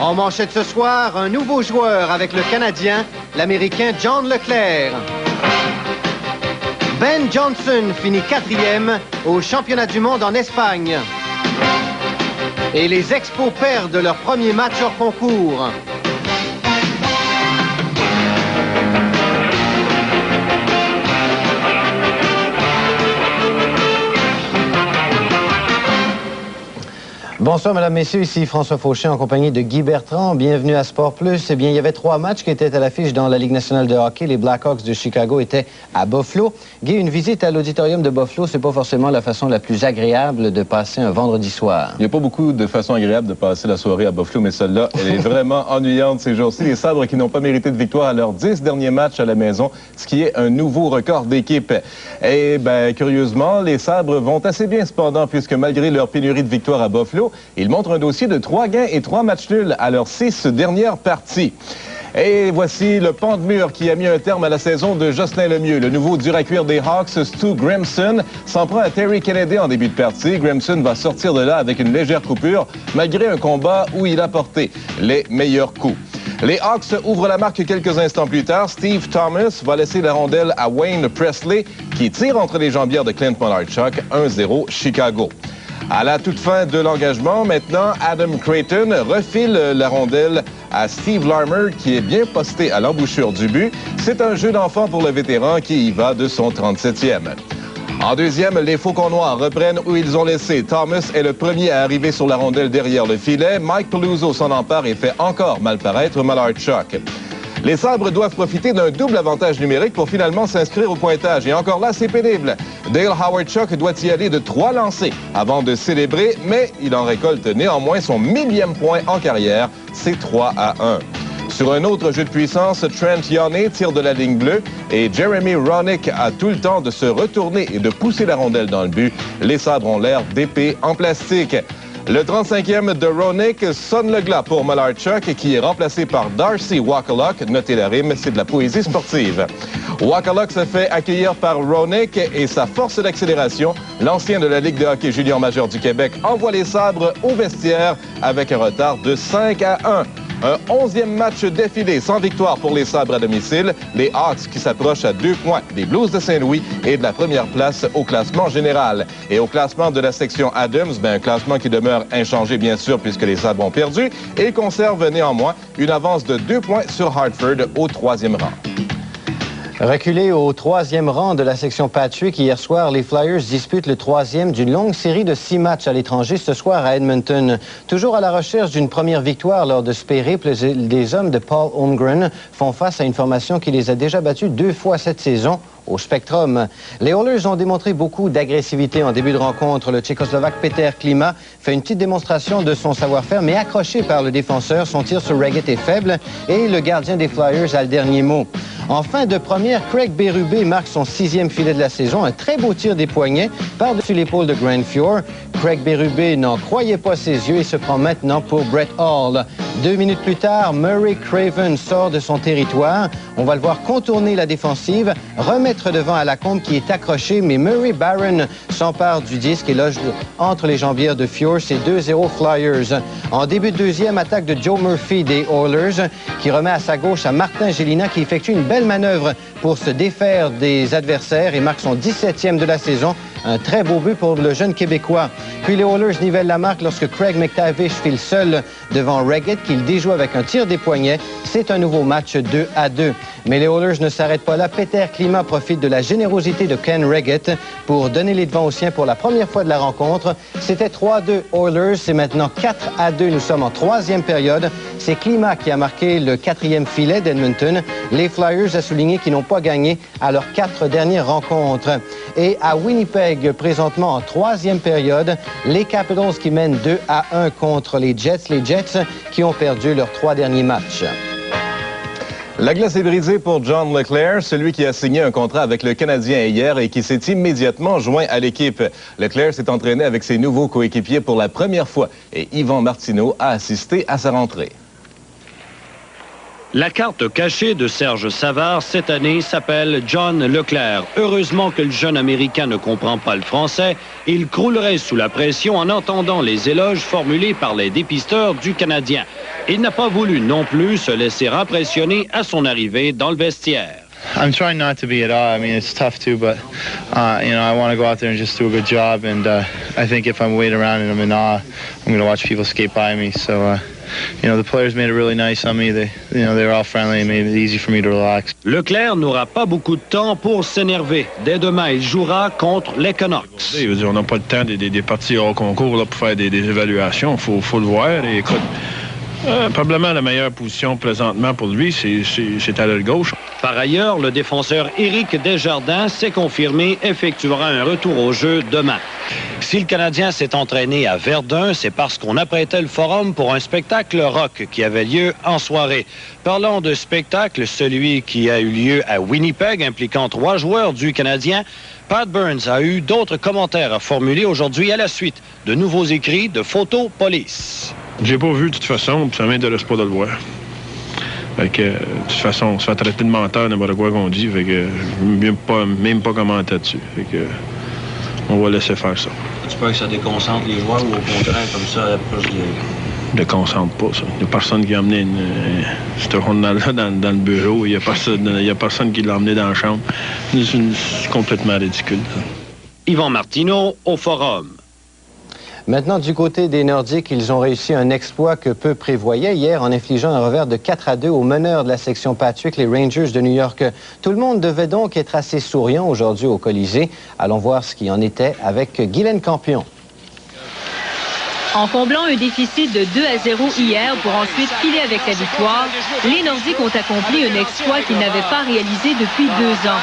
En manchette ce soir, un nouveau joueur avec le Canadien, l'Américain John Leclerc. Ben Johnson finit 4e au championnat du monde en Espagne. Et les Expos perdent leur premier match hors concours. Bonsoir, mesdames, messieurs. Ici François Fauché en compagnie de Guy Bertrand. Bienvenue à Sport Plus. Eh bien, il y avait 3 matchs qui étaient à l'affiche dans la Ligue nationale de hockey. Les Blackhawks de Chicago étaient à Buffalo. Guy, une visite à l'auditorium de Buffalo, c'est pas forcément la façon la plus agréable de passer un vendredi soir. Il n'y a pas beaucoup de façons agréables de passer la soirée à Buffalo, mais celle-là, elle est vraiment ennuyante ces jours-ci. Les Sabres qui n'ont pas mérité de victoire à leurs 10 derniers matchs à la maison, ce qui est un nouveau record d'équipe. Et bien, curieusement, les Sabres vont assez bien cependant, puisque malgré leur pénurie de victoires à Buffalo, ils montrent un dossier de 3 gains et 3 matchs nuls à leurs 6 dernières parties. Et voici le pan de mur qui a mis un terme à la saison de Jocelyn Lemieux. Le nouveau dur à cuire des Hawks, Stu Grimson, s'en prend à Terry Kennedy en début de partie. Grimson va sortir de là avec une légère coupure, malgré un combat où il a porté les meilleurs coups. Les Hawks ouvrent la marque quelques instants plus tard. Steve Thomas va laisser la rondelle à Wayne Presley, qui tire entre les jambières de Clint Malarchuk, 1-0 Chicago. À la toute fin de l'engagement, maintenant, Adam Creighton refile la rondelle à Steve Larmer, qui est bien posté à l'embouchure du but. C'est un jeu d'enfant pour le vétéran qui y va de son 37e. En deuxième, les Faucons noirs reprennent où ils ont laissé. Thomas est le premier à arriver sur la rondelle derrière le filet. Mike Peluso s'en empare et fait encore mal paraître Malarchuk. Les Sabres doivent profiter d'un double avantage numérique pour finalement s'inscrire au pointage. Et encore là, c'est pénible. Dale Hawerchuk doit y aller de 3 lancers avant de célébrer, mais il en récolte néanmoins son 1000e point en carrière. C'est 3-1. Sur un autre jeu de puissance, Trent Yonnet tire de la ligne bleue et Jeremy Roenick a tout le temps de se retourner et de pousser la rondelle dans le but. Les Sabres ont l'air d'épée en plastique. Le 35e de Roenick sonne le glas pour Malarchuk, qui est remplacé par Darcy Wakaluk. Notez la rime, c'est de la poésie sportive. Wakaluk se fait accueillir par Roenick et sa force d'accélération, l'ancien de la Ligue de hockey junior majeur du Québec, envoie les Sabres au vestiaire avec un retard de 5-1. Un 11e match d'affilée sans victoire pour les Sabres à domicile. Les Hawks qui s'approchent à 2 points des Blues de Saint-Louis et de la première place au classement général. Et au classement de la section Adams, un classement qui demeure inchangé bien sûr puisque les Sabres ont perdu et conserve néanmoins une avance de 2 points sur Hartford au 3e rang. Reculés au 3e rang de la section Patrick, hier soir, les Flyers disputent le 3e d'une longue série de 6 matchs à l'étranger ce soir à Edmonton. Toujours à la recherche d'une première victoire lors de ce périple, les hommes de Paul Holmgren font face à une formation qui les a déjà battus 2 fois cette saison au Spectrum. Les Oilers ont démontré beaucoup d'agressivité en début de rencontre. Le Tchécoslovaque Peter Klima fait une petite démonstration de son savoir-faire, mais accroché par le défenseur. Son tir sur Reggett est faible et le gardien des Flyers a le dernier mot. En fin de première, Craig Berube marque son 6e filet de la saison. Un très beau tir des poignets par-dessus l'épaule de Grant Fuhr. Craig Berube n'en croyait pas ses yeux et se prend maintenant pour Brett Hall. 2 minutes plus tard, Murray Craven sort de son territoire. On va le voir contourner la défensive, remettre devant à Lacombe qui est accroché, mais Murray Barron s'empare du disque et loge entre les jambières de Fuhr. C'est 2-0 Flyers. En début de deuxième, attaque de Joe Murphy des Oilers qui remet à sa gauche à Martin Gélina qui effectue une belle manœuvre pour se défaire des adversaires et marque son 17e de la saison. Un très beau but pour le jeune Québécois. Puis les Oilers nivellent la marque lorsque Craig McTavish file seul devant Reggett qu'il déjoue avec un tir des poignets. C'est un nouveau match 2-2. Mais les Oilers ne s'arrêtent pas là. Peter Klima profite de la générosité de Ken Reggett pour donner les devants aux siens pour la première fois de la rencontre. C'était 3-2 Oilers. C'est maintenant 4-2. Nous sommes en 3e période. C'est Klima qui a marqué le 4e filet d'Edmonton. Les Flyers a souligné qu'ils n'ont pas gagné à leurs 4 dernières rencontres. Et à Winnipeg, présentement en 3e période, les Capitals qui mènent 2-1 contre les Jets. Les Jets qui ont perdu leurs 3 derniers matchs. La glace est brisée pour John Leclerc, celui qui a signé un contrat avec le Canadien hier et qui s'est immédiatement joint à l'équipe. Leclerc s'est entraîné avec ses nouveaux coéquipiers pour la première fois et Yvan Martineau a assisté à sa rentrée. La carte cachée de Serge Savard cette année s'appelle John Leclerc. Heureusement que le jeune Américain ne comprend pas le français. Il croulerait sous la pression en entendant les éloges formulés par les dépisteurs du Canadien. Il n'a pas voulu non plus se laisser impressionner à son arrivée dans le vestiaire. I'm trying not to be at all. I mean, it's tough too, but, you know, I want to go out there and just do a good job. And I think if I'm waiting around and I'm in awe, I'm going to watch people skate by me. So, you know, the players made it really nice on me. They were all friendly and made it easy for me to relax. Leclerc n'aura pas beaucoup de temps pour s'énerver. Dès demain, il jouera contre les Canucks. On n'a pas le temps des parties hors concours là, pour faire des évaluations. Faut le voir. Et écoute, probablement la meilleure position présentement pour lui, c'est à l'aile gauche. Par ailleurs, le défenseur Éric Desjardins s'est confirmé effectuera un retour au jeu demain. Si le Canadien s'est entraîné à Verdun, c'est parce qu'on apprêtait le forum pour un spectacle rock qui avait lieu en soirée. Parlons de spectacle, celui qui a eu lieu à Winnipeg, impliquant 3 joueurs du Canadien. Pat Burns a eu d'autres commentaires à formuler aujourd'hui à la suite de nouveaux écrits de Photo Police. J'ai pas vu de toute façon, puis ça m'intéresse pas de le voir. Fait que, de toute façon, on se fait traiter de menteur n'importe quoi qu'on dit, fait que même pas commenter dessus. Fait que, on va laisser faire ça. Tu penses que ça déconcentre les joueurs ou au contraire, comme ça, plus de... Déconcentre pas, ça. Il n'y a personne qui a amené ce journal-là dans le bureau. Il n'y a personne qui l'a emmené dans la chambre. C'est complètement ridicule, ça. Yvan Martineau, au Forum. Maintenant, du côté des Nordiques, ils ont réussi un exploit que peu prévoyaient hier en infligeant un revers de 4-2 aux meneurs de la section Patrick, les Rangers de New York. Tout le monde devait donc être assez souriant aujourd'hui au Colisée. Allons voir ce qui en était avec Guylaine Campion. En comblant un déficit de 2-0 hier pour ensuite filer avec la victoire, les Nordiques ont accompli un exploit qu'ils n'avaient pas réalisé depuis 2 ans.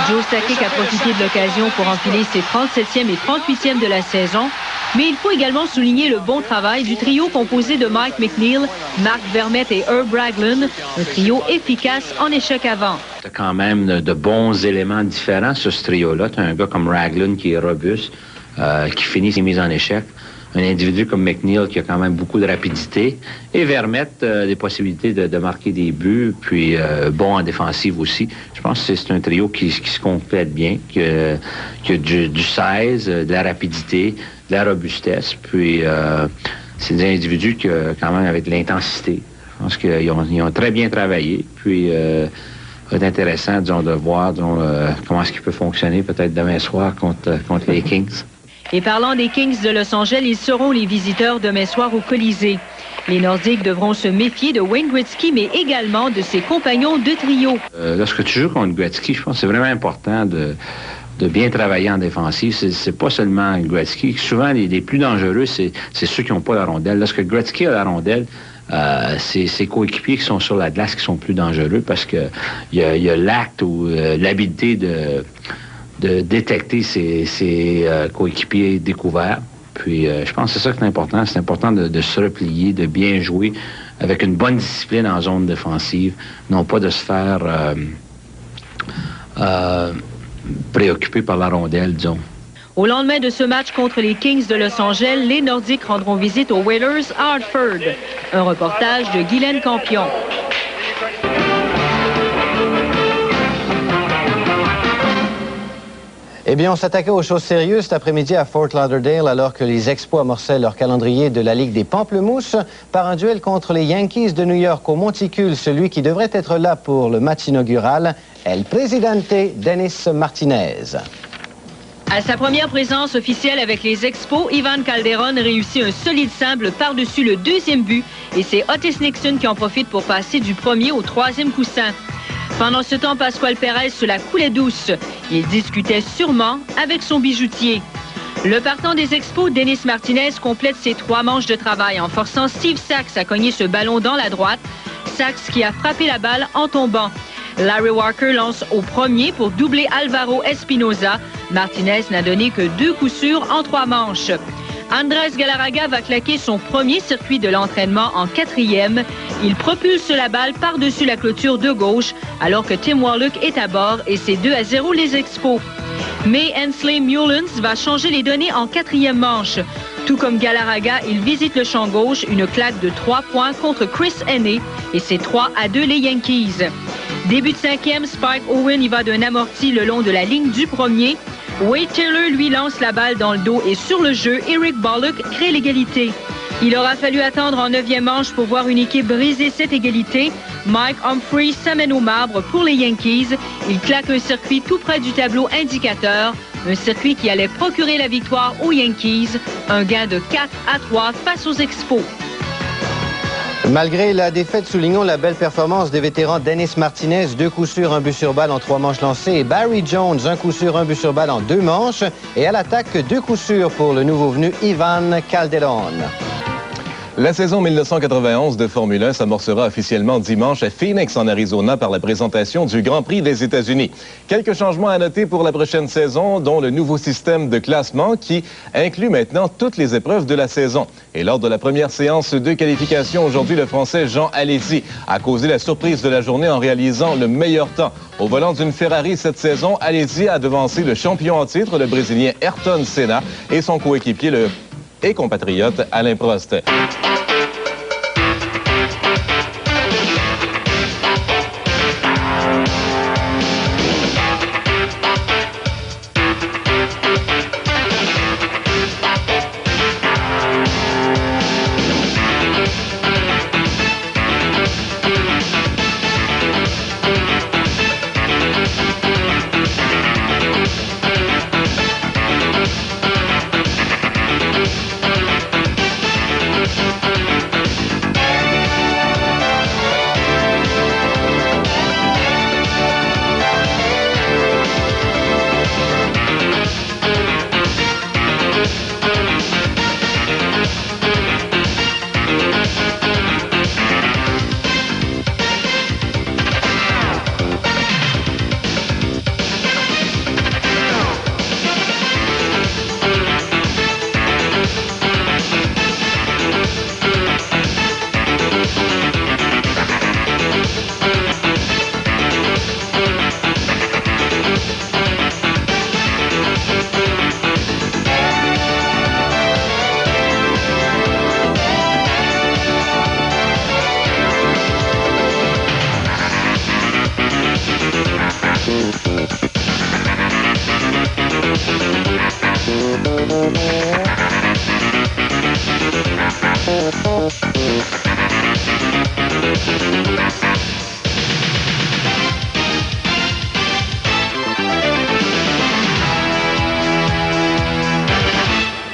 Joe Sakic a profité de l'occasion pour enfiler ses 37e et 38e de la saison. Mais il faut également souligner le bon travail du trio composé de Mike McNeil, Mark Vermette et Herb Ragland, un trio efficace en échec avant. Tu as quand même de bons éléments différents sur ce trio-là. Tu as un gars comme Ragland qui est robuste, qui finit ses mises en échec. Un individu comme McNeil qui a quand même beaucoup de rapidité. Et Vermette, des possibilités de marquer des buts, puis bon en défensive aussi. Je pense que c'est un trio qui se complète bien, qui a du 16, de la rapidité, de la robustesse. Puis c'est des individus qui, quand même, avec de l'intensité. Je pense qu'ils ont très bien travaillé. Puis c'est intéressant, disons, de voir comment est-ce qu'il peut fonctionner peut-être demain soir contre les Kings. Et parlant des Kings de Los Angeles, ils seront les visiteurs demain soir au Colisée. Les Nordiques devront se méfier de Wayne Gretzky, mais également de ses compagnons de trio. Lorsque tu joues contre Gretzky, je pense que c'est vraiment important de bien travailler en défensive. C'est pas seulement Gretzky. Souvent, les plus dangereux, c'est ceux qui n'ont pas la rondelle. Lorsque Gretzky a la rondelle, c'est ses coéquipiers qui sont sur la glace qui sont plus dangereux parce que il y a l'acte ou l'habilité de détecter ses coéquipiers découverts. Puis je pense que c'est ça qui est important. C'est important de se replier, de bien jouer avec une bonne discipline en zone défensive, non pas de se faire préoccuper par la rondelle, disons. Au lendemain de ce match contre les Kings de Los Angeles, les Nordiques rendront visite aux Whalers à Hartford. Un reportage de Guylaine Campion. Eh bien, on s'attaquait aux choses sérieuses cet après-midi à Fort Lauderdale alors que les Expos amorçaient leur calendrier de la Ligue des Pamplemousses par un duel contre les Yankees de New York au Monticule, celui qui devrait être là pour le match inaugural, El Presidente Dennis Martinez. À sa première présence officielle avec les Expos, Ivan Calderon réussit un solide simple par-dessus le 2e but et c'est Otis Nixon qui en profite pour passer du 1er au 3e coussin. Pendant ce temps, Pascual Perez se la coulait douce. Il discutait sûrement avec son bijoutier. Le partant des Expos, Dennis Martinez, complète ses 3 manches de travail en forçant Steve Sax à cogner ce ballon dans la droite. Sax qui a frappé la balle en tombant. Larry Walker lance au premier pour doubler Alvaro Espinoza. Martinez n'a donné que 2 coups sûrs en 3 manches. Andrés Galarraga va claquer son premier circuit de l'entraînement en 4e. Il propulse la balle par-dessus la clôture de gauche alors que Tim Warlock est à bord et c'est 2-0 les Expos. Mais Hensley Mullins va changer les données en 4e manche. Tout comme Galarraga, il visite le champ gauche, une claque de 3 points contre Chris Henney et c'est 3-2 les Yankees. Début de 5e, Spike Owen y va d'un amorti le long de la ligne du premier. Wade Taylor lui lance la balle dans le dos et sur le jeu, Eric Bollock crée l'égalité. Il aura fallu attendre en 9e manche pour voir une équipe briser cette égalité. Mike Humphrey s'amène au marbre pour les Yankees. Il claque un circuit tout près du tableau indicateur. Un circuit qui allait procurer la victoire aux Yankees. Un gain de 4-3 face aux Expos. Malgré la défaite, soulignons la belle performance des vétérans Dennis Martinez, 2 coups sûrs, 1 but sur balle en 3 manches lancées, et Barry Jones, 1 coup sûr, 1 but sur balle en 2 manches. Et à l'attaque, 2 coups sûrs pour le nouveau venu Ivan Calderon. La saison 1991 de Formule 1 s'amorcera officiellement dimanche à Phoenix, en Arizona, par la présentation du Grand Prix des États-Unis. Quelques changements à noter pour la prochaine saison, dont le nouveau système de classement qui inclut maintenant toutes les épreuves de la saison. Et lors de la première séance de qualification, aujourd'hui, le Français Jean Alesi a causé la surprise de la journée en réalisant le meilleur temps. Au volant d'une Ferrari cette saison, Alesi a devancé le champion en titre, le Brésilien Ayrton Senna, et son coéquipier, et compatriote Alain Prost.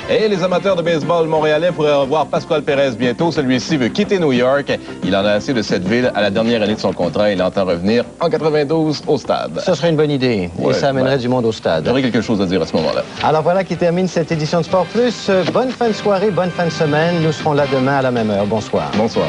Et les amateurs de baseball montréalais pourraient revoir Pascual Pérez bientôt. Celui-ci veut quitter New York. Il en a assez de cette ville à la dernière année de son contrat. Il entend revenir en 92 au stade. Ce serait une bonne idée. Ouais, et ça amènerait du monde au stade. J'aurais quelque chose à dire à ce moment-là. Alors voilà qui termine cette édition de Sport Plus. Bonne fin de soirée, bonne fin de semaine. Nous serons là demain à la même heure. Bonsoir. Bonsoir.